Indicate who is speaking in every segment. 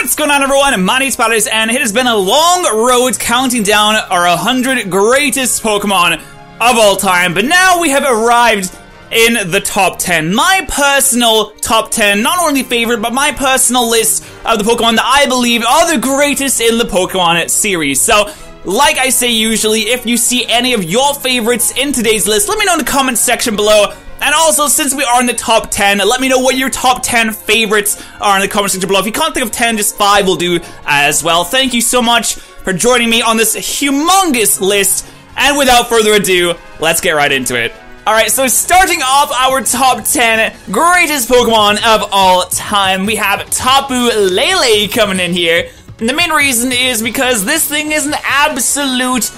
Speaker 1: What's going on, everyone? My name's Paladus, and it has been a long road counting down our 100 greatest Pokemon of all time, but now we have arrived in the top 10. My personal top 10, not only favorite, but my personal list of the Pokemon that I believe are the greatest in the Pokemon series. So, like I say usually, if you see any of your favorites in today's list, let me know in the comments section below. And also, since we are in the top 10, let me know what your top 10 favorites are in the comment section below. If you can't think of 10, just 5 will do as well. Thank you so much for joining me on this humongous list. And without further ado, let's get right into it. Alright, so starting off our top 10 greatest Pokemon of all time, we have Tapu Lele coming in here. And the main reason is because this thing is an absolute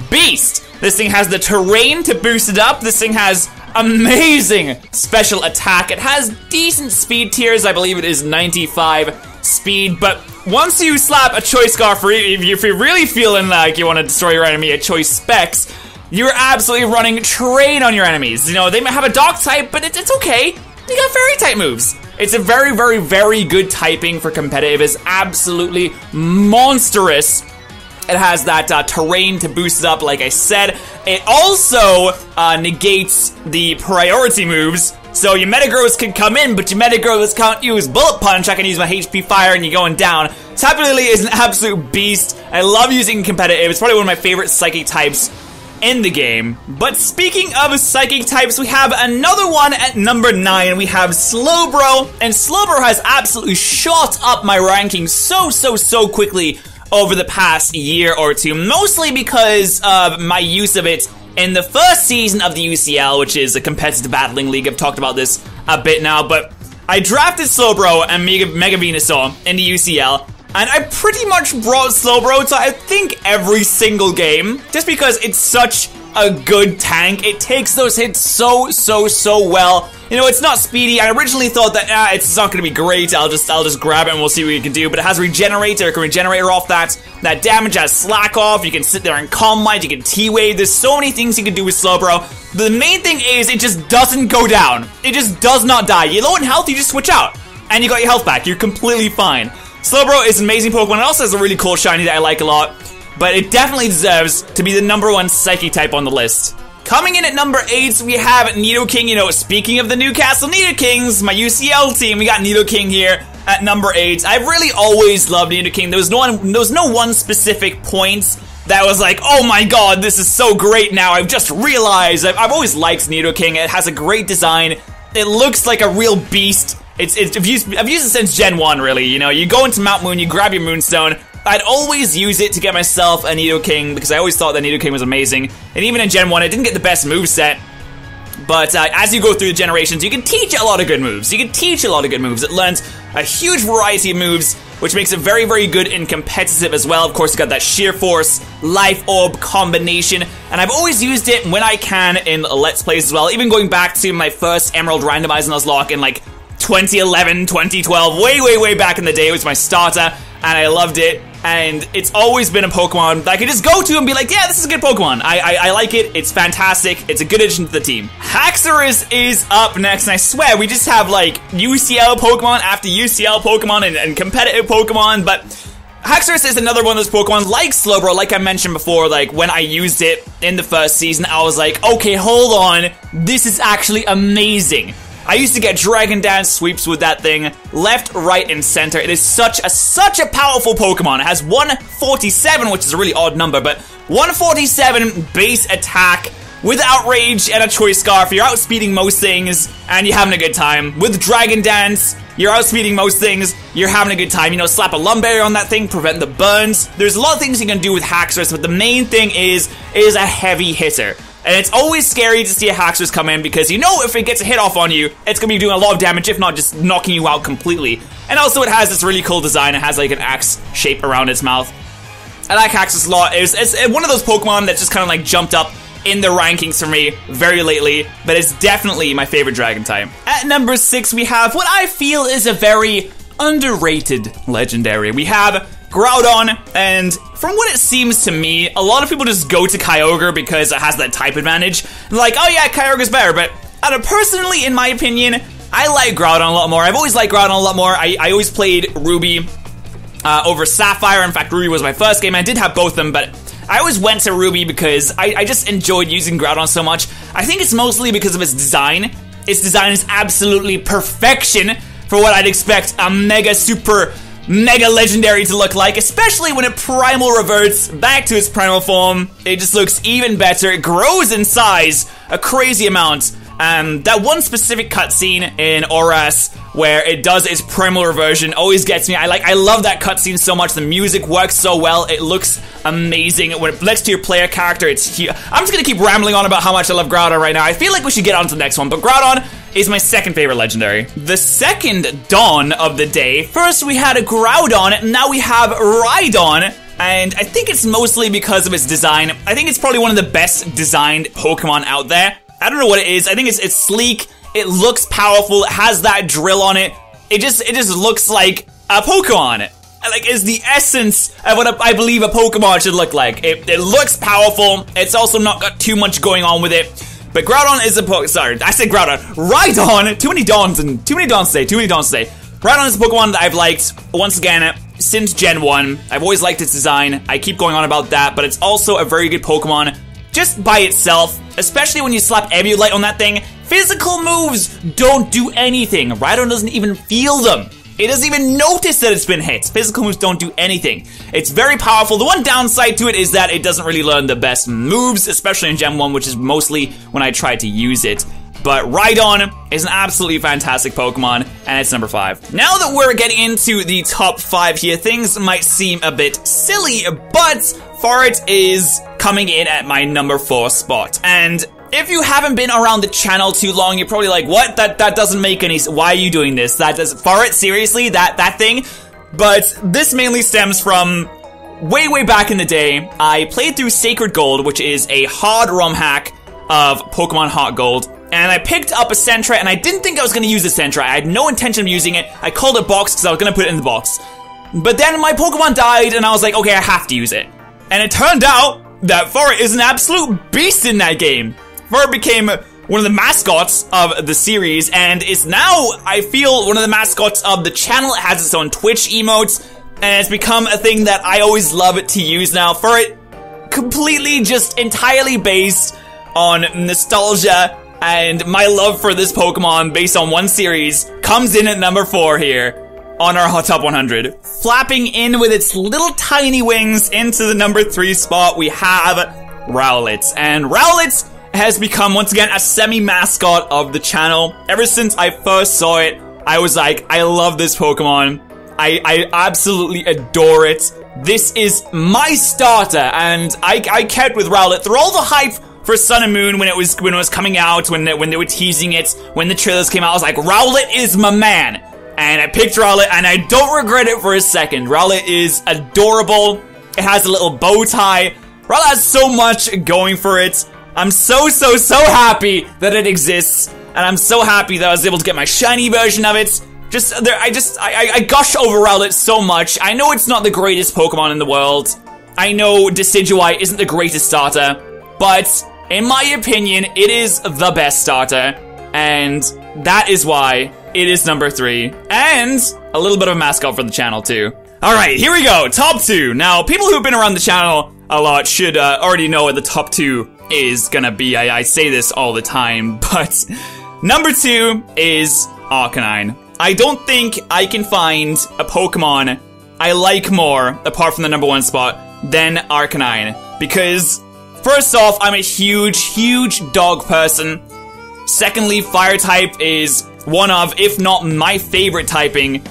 Speaker 1: beast. This thing has the terrain to boost it up. This thing has amazing special attack. It has decent speed tiers. I believe it is 95 speed, but once you slap a choice scarf, if you're really feeling like you want to destroy your enemy at choice specs, you're absolutely running train on your enemies. You know, they might have a dark type, but it's okay. You got fairy type moves. It's a very, very, very good typing for competitive. It's absolutely monstrous. It has that terrain to boost it up, like I said. It also negates the priority moves. So your Metagross can come in, but your Metagross can't use Bullet Punch. I can use my HP Fire and you're going down. Tapu Lele is an absolute beast. I love using competitive. It's probably one of my favorite psychic types in the game. But speaking of psychic types, we have another one at number 9. We have Slowbro, and Slowbro has absolutely shot up my ranking so quickly over the past year or two, mostly because of my use of it in the first season of the UCL, which is a competitive battling league. I've talked about this a bit now, but I drafted Slowbro and Mega Venusaur in the UCL, and I pretty much brought Slowbro to, I think, every single game, just because it's such a good tank. It takes those hits so well. You know, it's not speedy. I originally thought that it's not gonna be great. I'll just grab it and we'll see what we can do. But it has Regenerator. It can Regenerate off that damage. It has Slack off. You can sit there and Calm Mind. You can T-Wave. There's so many things you can do with Slowbro. The main thing is it just doesn't go down. It just does not die. You're low in health, you just switch out. And you got your health back. You're completely fine. Slowbro is an amazing Pokemon. It also has a really cool shiny that I like a lot. But it definitely deserves to be the #1 Psychic type on the list. Coming in at number 8, we have Nidoking. You know, speaking of the Newcastle Nidokings, my UCL team, we got Nidoking here at number 8. I've really always loved Nidoking. There was no one specific point that was like, oh my god, this is so great now. I've just realized. I've always liked Nidoking. It has a great design. It looks like a real beast. I've used it since Gen 1, really. You know, you go into Mount Moon, you grab your Moonstone. I'd always use it to get myself a Nidoking because I always thought that Nidoking was amazing. And even in Gen 1, it didn't get the best moveset. But as you go through the generations, you can teach a lot of good moves. It learns a huge variety of moves, which makes it very, very good in competitive as well. Of course, you got that Sheer Force, Life Orb combination. And I've always used it when I can in Let's Plays as well. Even going back to my first Emerald Randomizer Nuzlocke in like 2011, 2012, way back in the day. It was my starter, and I loved it. And it's always been a Pokemon that I could just go to and be like, yeah, this is a good Pokemon. I like it. It's fantastic. It's a good addition to the team. Haxorus is up next, and I swear we just have like UCL Pokemon after UCL Pokemon and competitive Pokemon, but Haxorus is another one of those Pokemon like Slowbro, like I mentioned before. Like when I used it in the first season, I was like, okay, hold on. This is actually amazing. I used to get Dragon Dance sweeps with that thing, left, right, and center. It is such a powerful Pokemon. It has 147, which is a really odd number, but 147 base attack with Outrage and a Choice Scarf. You're outspeeding most things, and you're having a good time. With Dragon Dance, you're outspeeding most things, you're having a good time. You know, slap a Lumberry on that thing, prevent the burns. There's a lot of things you can do with Haxorus, but the main thing is a heavy hitter. And it's always scary to see a Haxorus come in because you know if it gets a hit off on you, it's going to be doing a lot of damage, if not just knocking you out completely. And also it has this really cool design. It has like an axe shape around its mouth. I like Haxorus a lot. It's one of those Pokemon that just kind of like jumped up in the rankings for me very lately, but it's definitely my favorite Dragon type. At number 6, we have what I feel is a very underrated legendary. We have Groudon, and from what it seems to me, a lot of people just go to Kyogre because it has that type advantage. Like, oh yeah, Kyogre's better, but personally, in my opinion, I like Groudon a lot more. I've always liked Groudon a lot more. I always played Ruby over Sapphire. In fact, Ruby was my first game. I did have both of them, but I always went to Ruby because I just enjoyed using Groudon so much. I think it's mostly because of its design. Its design is absolutely perfection for what I'd expect a mega legendary to look like, especially when it primal reverts back to its primal form. It just looks even better. It grows in size a crazy amount. That one specific cutscene in Oras where it does its primal reversion always gets me. I love that cutscene so much. The music works so well. It looks amazing. When it flicks to your player character, it's huge. I'm just gonna keep rambling on about how much I love Groudon right now. I feel like we should get on to the next one, but Groudon is my second favorite legendary. The second Dawn of the day. First we had a Groudon, now we have Rhydon. And I think it's mostly because of its design. I think it's probably one of the best designed Pokemon out there. I don't know what it is. I think it's sleek. It looks powerful. It has that drill on it. It just looks like a Pokemon. Like, it's the essence of what I believe a Pokemon should look like. It looks powerful. It's also not got too much going on with it. But Groudon is a sorry, I said Groudon. Rhydon. Too many Dawns today. Rhydon is a Pokemon that I've liked once again since Gen 1. I've always liked its design. I keep going on about that, but it's also a very good Pokemon just by itself, especially when you slap Emulite on that thing. Physical moves don't do anything. Rhydon doesn't even feel them. It doesn't even notice that it's been hit. Physical moves don't do anything. It's very powerful. The one downside to it is that it doesn't really learn the best moves, especially in Gen 1, which is mostly when I try to use it. But Rhydon is an absolutely fantastic Pokemon, and it's number 5. Now that we're getting into the top 5 here, things might seem a bit silly, but Furret is coming in at my number 4 spot. And if you haven't been around the channel too long, you're probably like, what? That doesn't make any sense. Why are you doing this? Furret, seriously? That thing? But this mainly stems from way back in the day. I played through Sacred Gold, which is a hard ROM hack of Pokemon Heart Gold. And I picked up a Sentret, and I didn't think I was going to use the Sentret. I had no intention of using it. I called it box because I was going to put it in the box. But then my Pokemon died, and I was like, okay, I have to use it. And it turned out that Furret is an absolute beast in that game. Furret became one of the mascots of the series, and is now, I feel, one of the mascots of the channel. It has its own Twitch emotes, and it's become a thing that I always love to use now. Furret, completely just entirely based on nostalgia and my love for this Pokemon based on one series, comes in at number 4 here on our top 100. Flapping in with its little tiny wings into the number 3 spot, we have Rowlet. And Rowlet has become, once again, a semi-mascot of the channel. Ever since I first saw it, I was like, I love this Pokemon. I absolutely adore it. This is my starter, and I kept with Rowlet through all the hype for Sun and Moon when it was coming out, when they were teasing it, when the trailers came out. I was like, Rowlet is my man. And I picked Rowlet, and I don't regret it for a second. Rowlet is adorable. It has a little bow tie. Rowlet has so much going for it. I'm so happy that it exists, and I'm so happy that I was able to get my shiny version of it. I gush over Rowlet so much. I know it's not the greatest Pokemon in the world. I know Decidueye isn't the greatest starter, but in my opinion, it is the best starter, and that is why it is number 3, and a little bit of a mascot for the channel too. Alright, here we go, top 2. Now, people who've been around the channel a lot should already know what the top 2 is gonna be. I say this all the time, but number 2 is Arcanine. I don't think I can find a Pokemon I like more, apart from the number 1 spot, than Arcanine. Because, first off, I'm a huge dog person. Secondly, fire type is one of, if not my favorite typing.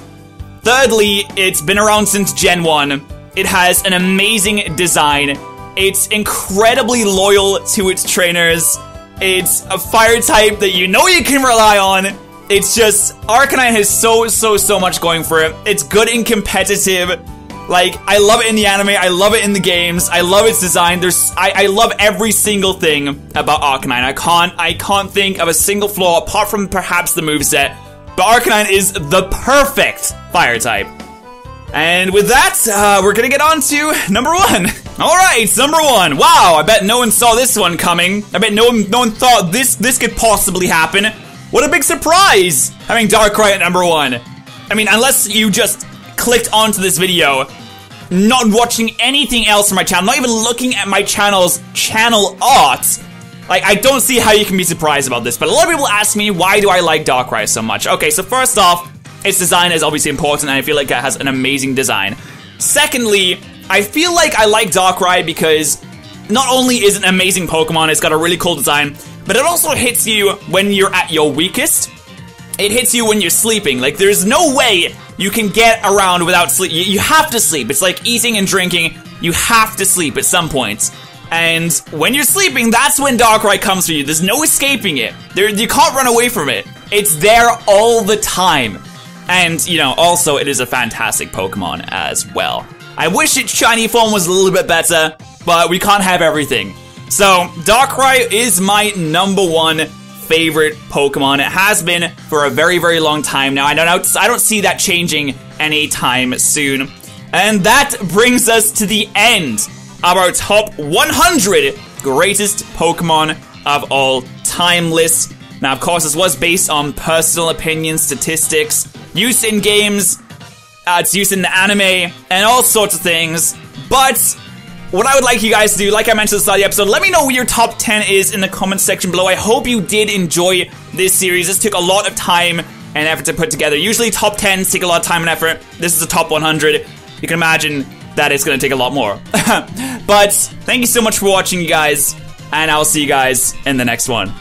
Speaker 1: Thirdly, it's been around since Gen 1. It has an amazing design. It's incredibly loyal to its trainers. It's a fire type that you know you can rely on. It's just, Arcanine has so much going for it. It's good and competitive. Like, I love it in the anime, I love it in the games, I love its design. I love every single thing about Arcanine. I can't think of a single flaw apart from perhaps the moveset. But Arcanine is the perfect fire type. And with that, we're gonna get on to number 1. Alright, number 1. Wow, I bet no one saw this one coming. I bet no one thought this could possibly happen. What a big surprise, having Darkrai at number 1. I mean, unless you just clicked onto this video, not watching anything else from my channel, not even looking at my channel's channel art, like, I don't see how you can be surprised about this. But a lot of people ask me, why do I like Darkrai so much? Okay, so first off, its design is obviously important, and I feel like it has an amazing design. Secondly, I feel like I like Darkrai because not only is it an amazing Pokemon, it's got a really cool design, but it also hits you when you're at your weakest. It hits you when you're sleeping. Like, there's no way you can get around without sleep. You have to sleep. It's like eating and drinking. You have to sleep at some point. And when you're sleeping, that's when Darkrai comes for you. There's no escaping it. You can't run away from it. It's there all the time. And, you know, also, it is a fantastic Pokemon as well. I wish its shiny form was a little bit better, but we can't have everything. So, Darkrai is my #1 favorite Pokemon. It has been for a very, very long time now. I don't see that changing anytime soon. And that brings us to the end of our top 100 greatest Pokemon of all time list. Now, of course, this was based on personal opinions, statistics, use in games, it's used in the anime, and all sorts of things. But what I would like you guys to do, like I mentioned at the start of the episode, let me know what your top 10 is in the comment section below. I hope you did enjoy this series. This took a lot of time and effort to put together. Usually top 10s take a lot of time and effort. This is a top 100. You can imagine that it's going to take a lot more. But thank you so much for watching, you guys, and I'll see you guys in the next one.